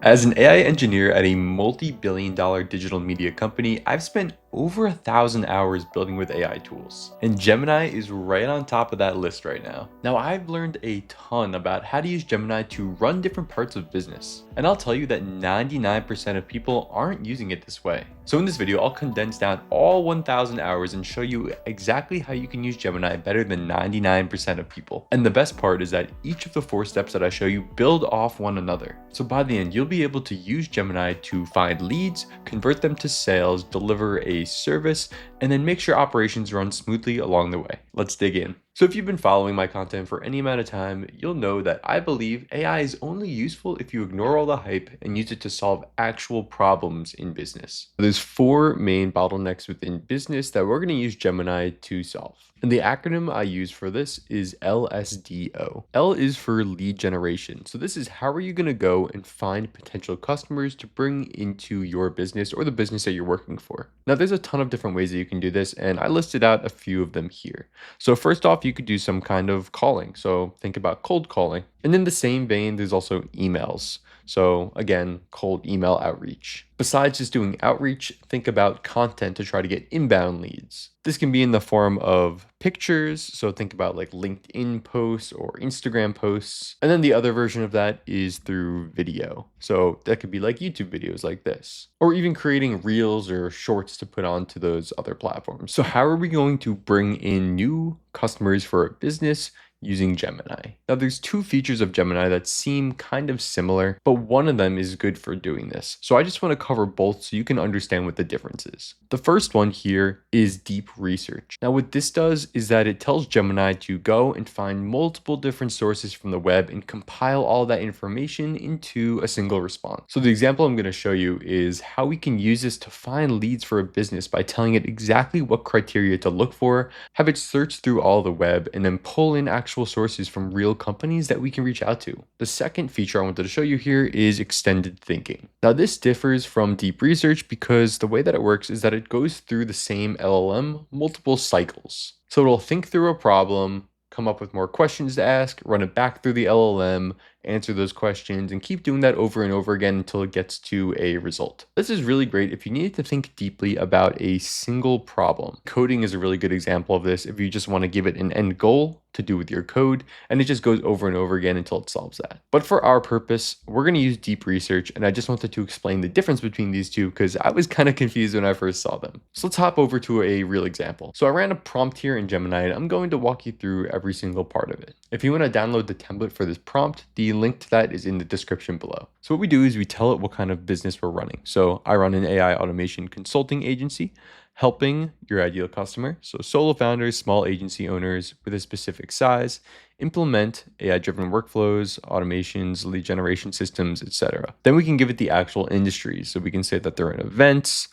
As an AI engineer at a multi-billion-dollar digital media company, I've spent over 1,000 hours building with AI tools. And Gemini is right on top of that list right now. Now, I've learned a ton about how to use Gemini to run different parts of business. And I'll tell you that 99% of people aren't using it this way. So in this video, I'll condense down all 1,000 hours and show you exactly how you can use Gemini better than 99% of people. And the best part is that each of the 4 steps that I show you build off one another. So by the end, you'll be able to use Gemini to find leads, convert them to sales, deliver a service, and then make sure operations run smoothly along the way. Let's dig in. So if you've been following my content for any amount of time, you'll know that I believe AI is only useful if you ignore all the hype and use it to solve actual problems in business. There's 4 main bottlenecks within business that we're going to use Gemini to solve. And the acronym I use for this is LSDO. L is for lead generation. So this is how are you going to go and find potential customers to bring into your business or the business that you're working for. Now there's a ton of different ways that you can do this, and I listed out a few of them here. So first off, you could do some kind of calling. So think about cold calling. And in the same vein, there's also emails. So again, cold email outreach. Besides just doing outreach, think about content to try to get inbound leads. This can be in the form of pictures. So think about like LinkedIn posts or Instagram posts. And then the other version of that is through video. So that could be like YouTube videos like this, or even creating reels or shorts to put onto those other platforms. So how are we going to bring in new customers for a business using Gemini? Now there's 2 features of Gemini that seem kind of similar, but one of them is good for doing this. So I just want to cover both so you can understand what the difference is. The first one here is deep research. Now what this does is that it tells Gemini to go and find multiple different sources from the web and compile all that information into a single response. So the example I'm going to show you is how we can use this to find leads for a business by telling it exactly what criteria to look for, have it search through all the web, and then pull in actual sources from real companies that we can reach out to. The second feature I wanted to show you here is extended thinking. Now this differs from deep research because the way that it works is that it goes through the same LLM multiple cycles. So it'll think through a problem, come up with more questions to ask, run it back through the LLM, answer those questions, and keep doing that over and over again until it gets to a result. This is really great if you need to think deeply about a single problem. Coding is a really good example of this if you just want to give it an end goal to do with your code, and it just goes over and over again until it solves that. But for our purpose, we're going to use deep research, and I just wanted to explain the difference between these two because I was kind of confused when I first saw them. So let's hop over to a real example. So I ran a prompt here in Gemini, and I'm going to walk you through every single part of it. If you want to download the template for this prompt, the link to that is in the description below. So what we do is we tell it what kind of business we're running. So I run an AI automation consulting agency, helping your ideal customer, so solo founders, small agency owners with a specific size, implement AI-driven workflows, automations, lead generation systems, etc. Then we can give it the actual industries. So we can say that they're in events,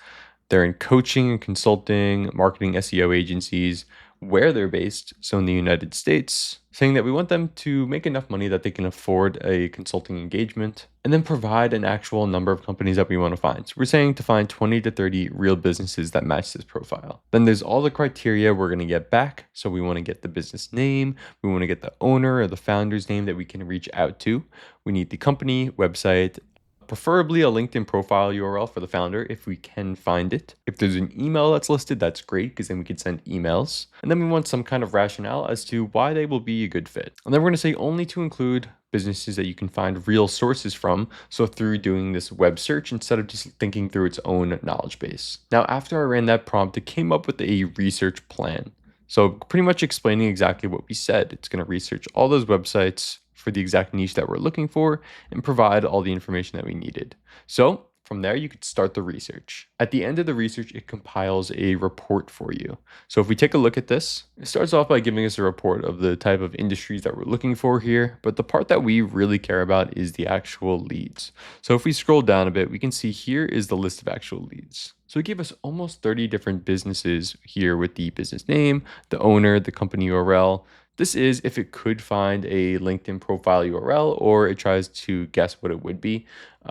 they're in coaching and consulting, marketing, SEO agencies, where they're based, so in the United States, saying that we want them to make enough money that they can afford a consulting engagement, and then provide an actual number of companies that we want to find. So we're saying to find 20 to 30 real businesses that match this profile. Then there's all the criteria we're going to get back. So we want to get the business name, we want to get the owner or the founder's name that we can reach out to. We need the company, website, preferably a LinkedIn profile URL for the founder if we can find it. If there's an email that's listed, that's great because then we can send emails. And then we want some kind of rationale as to why they will be a good fit. And then we're going to say only to include businesses that you can find real sources from, so through doing this web search instead of just thinking through its own knowledge base. Now, after I ran that prompt, it came up with a research plan. So pretty much explaining exactly what we said. It's going to research all those websites for the exact niche that we're looking for and provide all the information that we needed. So from there, you could start the research. At the end of the research, it compiles a report for you. So if we take a look at this, it starts off by giving us a report of the type of industries that we're looking for here. But the part that we really care about is the actual leads. So if we scroll down a bit, we can see here is the list of actual leads. So it gave us almost 30 different businesses here with the business name, the owner, the company URL. This is if it could find a LinkedIn profile URL or it tries to guess what it would be.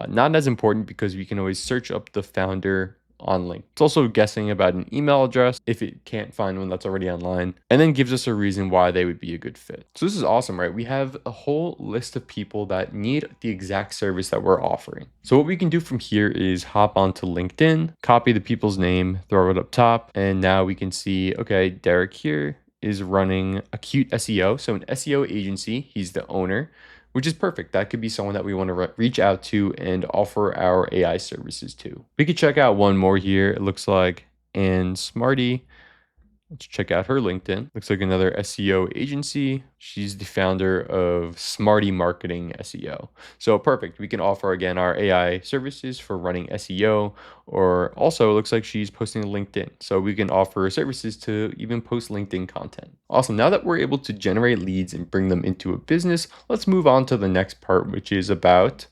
Not as important because we can always search up the founder on LinkedIn. It's also guessing about an email address if it can't find one that's already online, and then gives us a reason why they would be a good fit. So this is awesome, right? We have a whole list of people that need the exact service that we're offering. So what we can do from here is hop onto LinkedIn, copy the people's name, throw it up top, and now we can see, okay, Derek here is running Acute SEO. So an SEO agency, he's the owner, which is perfect. That could be someone that we want to reach out to and offer our AI services to. We could check out one more here. It looks like Ann Smarty. Let's check out her LinkedIn. Looks like another SEO agency. She's the founder of Smarty Marketing SEO. So perfect. We can offer again our AI services for running SEO, or also it looks like she's posting to LinkedIn. So we can offer services to even post LinkedIn content. Awesome. Now that we're able to generate leads and bring them into a business, let's move on to the next part, which is about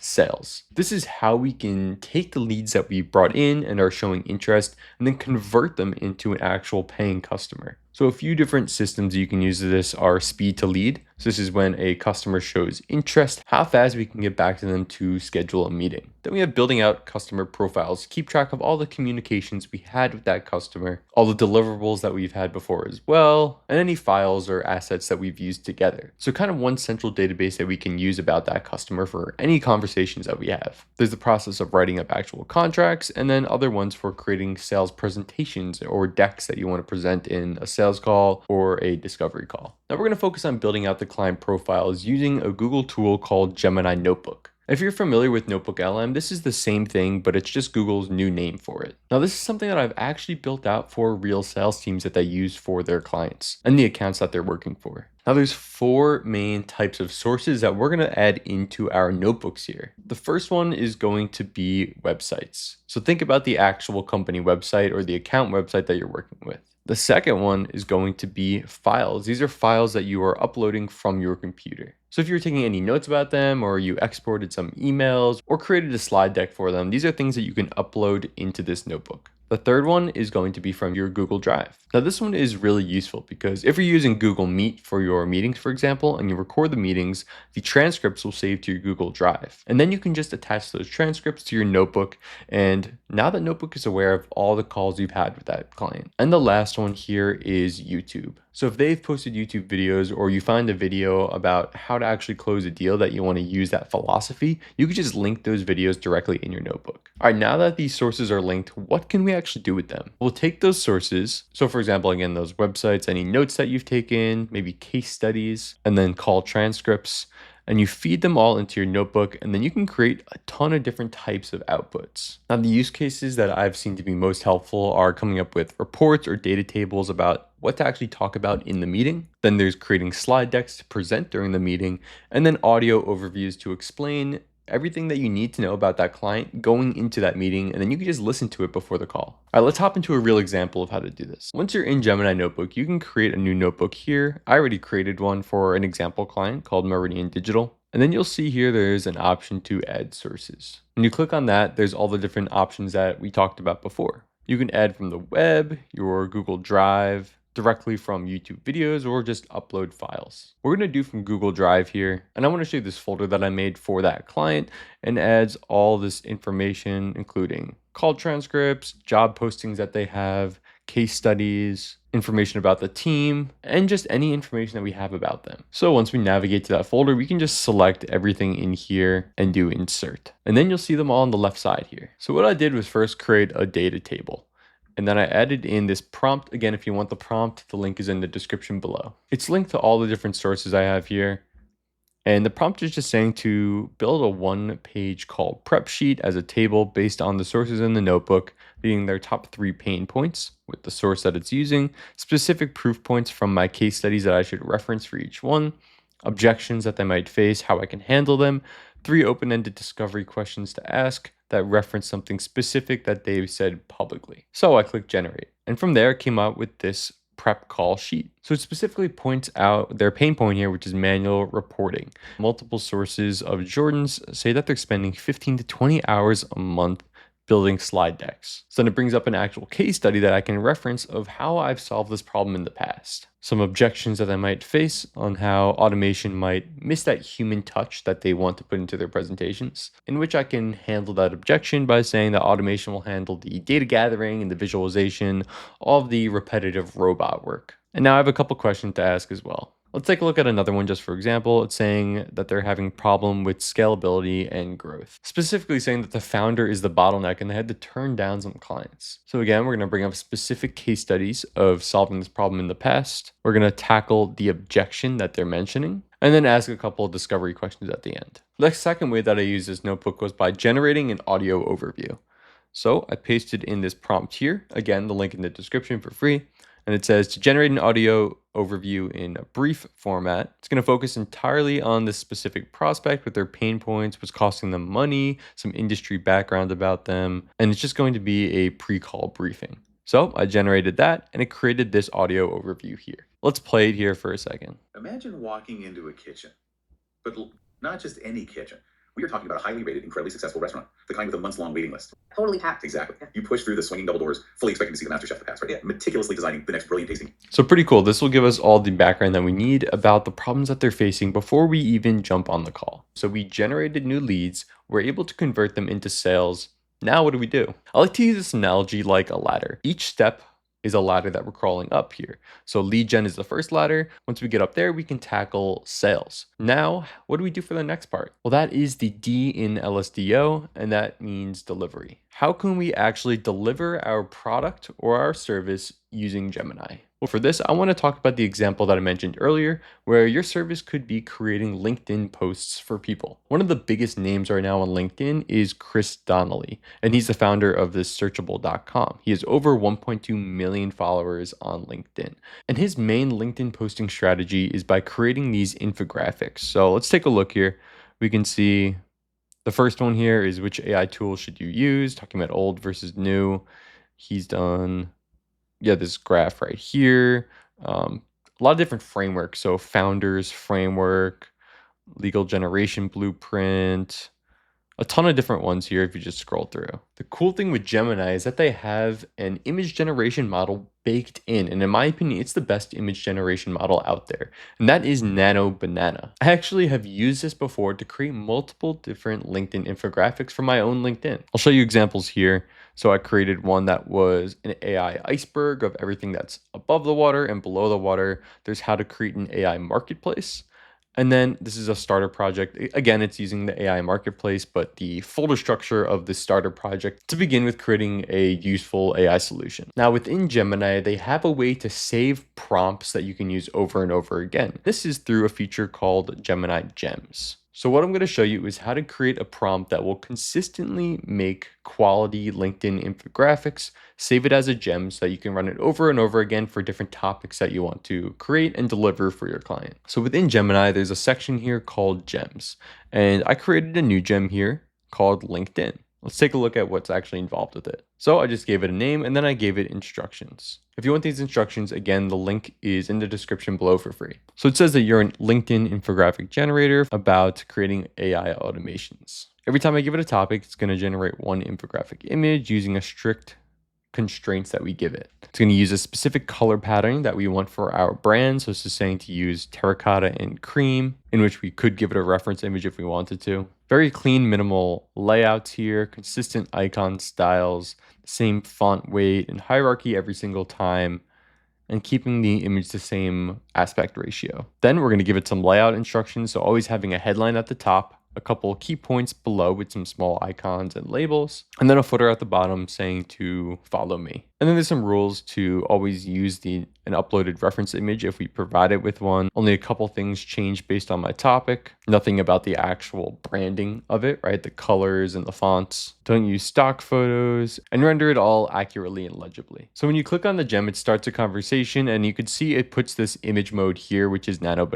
sales. This is how we can take the leads that we brought in and are showing interest and then convert them into an actual paying customer. So a few different systems you can use this are speed to lead. So this is when a customer shows interest, how fast we can get back to them to schedule a meeting. Then we have building out customer profiles, keep track of all the communications we had with that customer, all the deliverables that we've had before as well, and any files or assets that we've used together. So kind of one central database that we can use about that customer for any conversations that we have. There's the process of writing up actual contracts, and then other ones for creating sales presentations or decks that you want to present in a sales call or a discovery call. Now we're going to focus on building out the client profiles using a Google tool called Gemini Notebook. If you're familiar with NotebookLM, this is the same thing, but it's just Google's new name for it. Now, this is something that I've actually built out for real sales teams that they use for their clients and the accounts that they're working for. Now, there's 4 main types of sources that we're going to add into our notebooks here. The first one is going to be websites. So think about the actual company website or the account website that you're working with. The second one is going to be files. These are files that you are uploading from your computer. So if you're taking any notes about them, or you exported some emails or created a slide deck for them, these are things that you can upload into this notebook. The third one is going to be from your Google Drive. Now this one is really useful because if you're using Google Meet for your meetings, for example, and you record the meetings, the transcripts will save to your Google Drive. And then you can just attach those transcripts to your notebook. And now that notebook is aware of all the calls you've had with that client. And the last one here is YouTube. So if they've posted YouTube videos, or you find a video about how to actually close a deal that you want to use that philosophy, you can just link those videos directly in your notebook. All right, now that these sources are linked, what can we actually do with them? We'll take those sources. So for example, again, those websites, any notes that you've taken, maybe case studies, and then call transcripts, and you feed them all into your notebook, and then you can create a ton of different types of outputs. Now, the use cases that I've seen to be most helpful are coming up with reports or data tables about what to actually talk about in the meeting. Then there's creating slide decks to present during the meeting, and then audio overviews to explain everything that you need to know about that client going into that meeting, and then you can just listen to it before the call. All right, let's hop into a real example of how to do this. Once you're in Gemini Notebook, you can create a new notebook here. I already created one for an example client called Meridian Digital. And then you'll see here there's an option to add sources. When you click on that, there's all the different options that we talked about before. You can add from the web, your Google Drive, directly from YouTube videos, or just upload files. We're going to do from Google Drive here, and I want to show you this folder that I made for that client, and adds all this information, including call transcripts, job postings that they have, case studies, information about the team, and just any information that we have about them. So once we navigate to that folder, we can just select everything in here and do insert. And then you'll see them all on the left side here. So what I did was first create a data table. And then I added in this prompt. Again, if you want the prompt, the link is in the description below. It's linked to all the different sources I have here. And the prompt is just saying to build a 1-page call prep sheet as a table based on the sources in the notebook, being their top 3 pain points with the source that it's using, specific proof points from my case studies that I should reference for each one, objections that they might face, how I can handle them, 3 open-ended discovery questions to ask that reference something specific that they've said publicly. So I click generate. And from there, it came out with this prep call sheet. So it specifically points out their pain point here, which is manual reporting. Multiple sources of Jordan's say that they're spending 15 to 20 hours a month building slide decks. So then it brings up an actual case study that I can reference of how I've solved this problem in the past. Some objections that I might face on how automation might miss that human touch that they want to put into their presentations, in which I can handle that objection by saying that automation will handle the data gathering and the visualization, all of the repetitive robot work. And now I have a couple questions to ask as well. Let's take a look at another one just for example. It's saying that they're having problem with scalability and growth. Specifically saying that the founder is the bottleneck and they had to turn down some clients. So again, we're going to bring up specific case studies of solving this problem in the past. We're going to tackle the objection that they're mentioning and then ask a couple of discovery questions at the end. The second way that I use this notebook was by generating an audio overview. So I pasted in this prompt here. Again, the link in the description for free. And it says to generate an audio overview in a brief format. It's going to focus entirely on this specific prospect with their pain points, what's costing them money, some industry background about them, and it's just going to be a pre-call briefing. So I generated that and it created this audio overview here. Let's play it here for a second. Imagine walking into a kitchen, but not just any kitchen. We are talking about a highly rated, incredibly successful restaurant, the kind with a months-long waiting list. Totally packed. Exactly. Yeah. You push through the swinging double doors, fully expecting to see the master chef of the past, right? Yeah. Meticulously designing the next brilliant tasting. So pretty cool. This will give us all the background that we need about the problems that they're facing before we even jump on the call. So we generated new leads. We're able to convert them into sales. Now what do? I like to use this analogy like a ladder. Each step is a ladder that we're crawling up here. So lead gen is the first ladder. Once we get up there, we can tackle sales. Now, what do we do for the next part? Well, that is the D in LSDO, and that means delivery. How can we actually deliver our product or our service using Gemini? Well, for this, I want to talk about the example that I mentioned earlier, where your service could be creating LinkedIn posts for people. One of the biggest names right now on LinkedIn is Chris Donnelly, and he's the founder of this searchable.com. He has over 1.2 million followers on LinkedIn. And his main LinkedIn posting strategy is by creating these infographics. So let's take a look here. We can see the first one here is which AI tool should you use, talking about old versus new. He's done this graph right here. A lot of different frameworks. So founders framework, legal generation blueprint, a ton of different ones here if you just scroll through. The cool thing with Gemini is that they have an image generation model baked in. And in my opinion, it's the best image generation model out there. And that is Nano. I actually have used this before to create multiple different LinkedIn infographics for my own LinkedIn. I'll show you examples here. So I created one that was an AI iceberg of everything that's above the water and below the water. There's how to create an AI marketplace. And then this is a starter project. Again, it's using the AI marketplace, but the folder structure of the starter project to begin with creating a useful AI solution. Now within Gemini, they have a way to save prompts that you can use over and over again. This is through a feature called Gemini Gems. So what I'm going to show you is how to create a prompt that will consistently make quality LinkedIn infographics, save it as a gem so that you can run it over and over again for different topics that you want to create and deliver for your client. So within Gemini, there's a section here called Gems, and I created a new gem here called LinkedIn. Let's take a look at what's actually involved with it. So I just gave it a name and then I gave it instructions. If you want these instructions, again, the link is in the description below for free. So it says that you're a LinkedIn infographic generator about creating AI automations. Every time I give it a topic, it's going to generate one infographic image using a strict constraints that we give it. It's going to use a specific color pattern that we want for our brand. So this is saying to use terracotta and cream, in which we could give it a reference image if we wanted to. Very clean, minimal layouts here, consistent icon styles, same font weight and hierarchy every single time, and keeping the image the same aspect ratio. Then we're going to give it some layout instructions. So always having a headline at the top, a couple key points below with some small icons and labels, and then a footer at the bottom saying to follow me. And then there's some rules to always use an uploaded reference image if we provide it with one. Only a couple things change based on my topic. Nothing about the actual branding of it, right? The colors and the fonts. Don't use stock photos, and render it all accurately and legibly. So when you click on the gem, it starts a conversation, and you can see it puts this image mode here, which is Nano.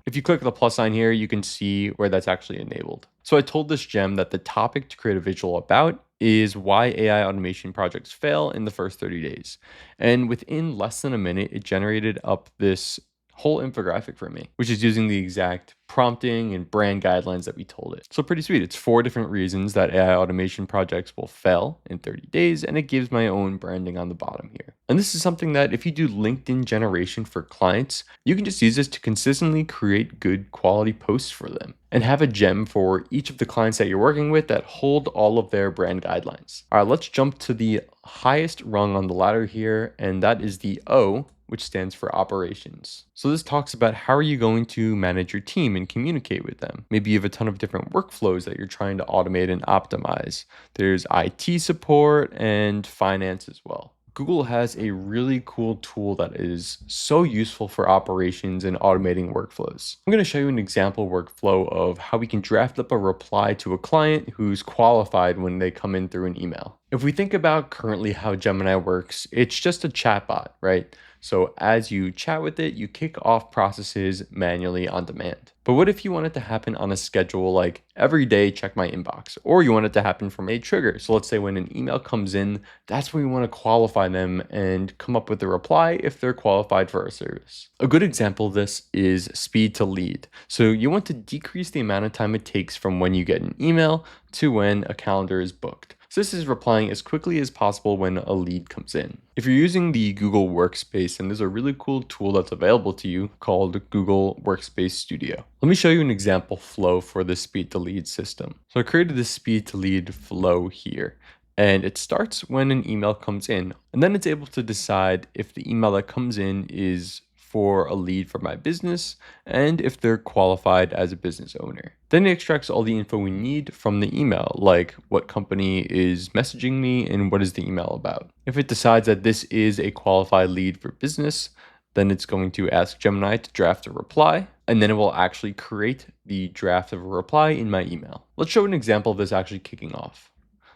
If you click the plus sign here, you can see where that's actually enabled. So I told this gem that the topic to create a visual about is why AI automation projects fail in the first 30 days. And within less than a minute, it generated up this whole infographic for me, which is using the exact prompting and brand guidelines that we told it. So pretty sweet. It's 4 different reasons that AI automation projects will fail in 30 days, and it gives my own branding on the bottom here. And this is something that if you do LinkedIn generation for clients, you can just use this to consistently create good quality posts for them and have a gem for each of the clients that you're working with that hold all of their brand guidelines. All right, let's jump to the highest rung on the ladder here, and that is the O, which stands for operations. So this talks about how are you going to manage your team and communicate with them. Maybe you have a ton of different workflows that you're trying to automate and optimize. There's IT support and finance as well. Google has a really cool tool that is so useful for operations and automating workflows. I'm going to show you an example workflow of how we can draft up a reply to a client who's qualified when they come in through an email. If we think about currently how Gemini works, it's just a chatbot, right? So as you chat with it, you kick off processes manually on demand. But what if you want it to happen on a schedule, like every day check my inbox, or you want it to happen from a trigger? So let's say when an email comes in, that's where you want to qualify them and come up with a reply if they're qualified for our service. A good example of this is speed to lead. So you want to decrease the amount of time it takes from when you get an email to when a calendar is booked. So this is replying as quickly as possible when a lead comes in. If you're using the Google Workspace, then there's a really cool tool that's available to you called Google Workspace Studio. Let me show you an example flow for the speed to lead system. So I created this speed to lead flow here, and it starts when an email comes in, and then it's able to decide if the email that comes in is for a lead for my business and if they're qualified as a business owner. Then it extracts all the info we need from the email, like what company is messaging me and what is the email about. If it decides that this is a qualified lead for business, then it's going to ask Gemini to draft a reply, and then it will actually create the draft of a reply in my email. Let's show an example of this actually kicking off.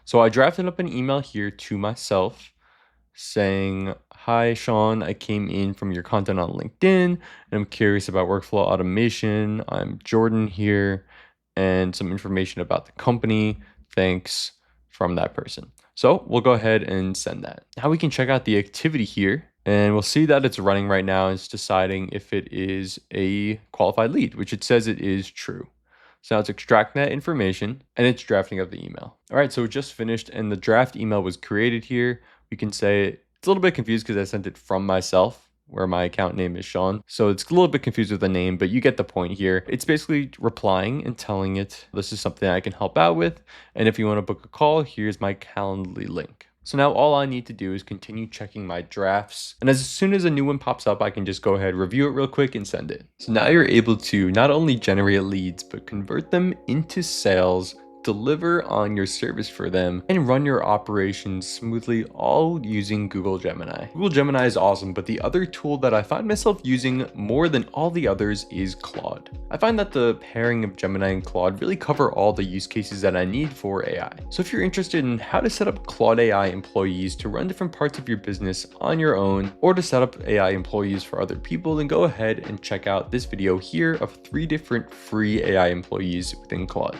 So I drafted up an email here to myself saying, "Hi, Shawn, I came in from your content on LinkedIn, and I'm curious about workflow automation. I'm Jordan here, and some information about the company. Thanks," from that person. So we'll go ahead and send that. Now we can check out the activity here, and we'll see that it's running right now. It's deciding if it is a qualified lead, which it says it is true. So now it's extracting that information and it's drafting up the email. All right, so it just finished and the draft email was created here. We can say it's a little bit confused because I sent it from myself, where my account name is Shawn. So it's a little bit confused with the name, but you get the point here. It's basically replying and telling it, this is something I can help out with. And if you want to book a call, here's my Calendly link. So now all I need to do is continue checking my drafts. And as soon as a new one pops up, I can just go ahead, review it real quick and send it. So now you're able to not only generate leads, but convert them into sales, deliver on your service for them, and run your operations smoothly, all using Google Gemini. Google Gemini is awesome, but the other tool that I find myself using more than all the others is Claude. I find that the pairing of Gemini and Claude really cover all the use cases that I need for AI. So if you're interested in how to set up Claude AI employees to run different parts of your business on your own, or to set up AI employees for other people, then go ahead and check out this video here of 3 different free AI employees within Claude.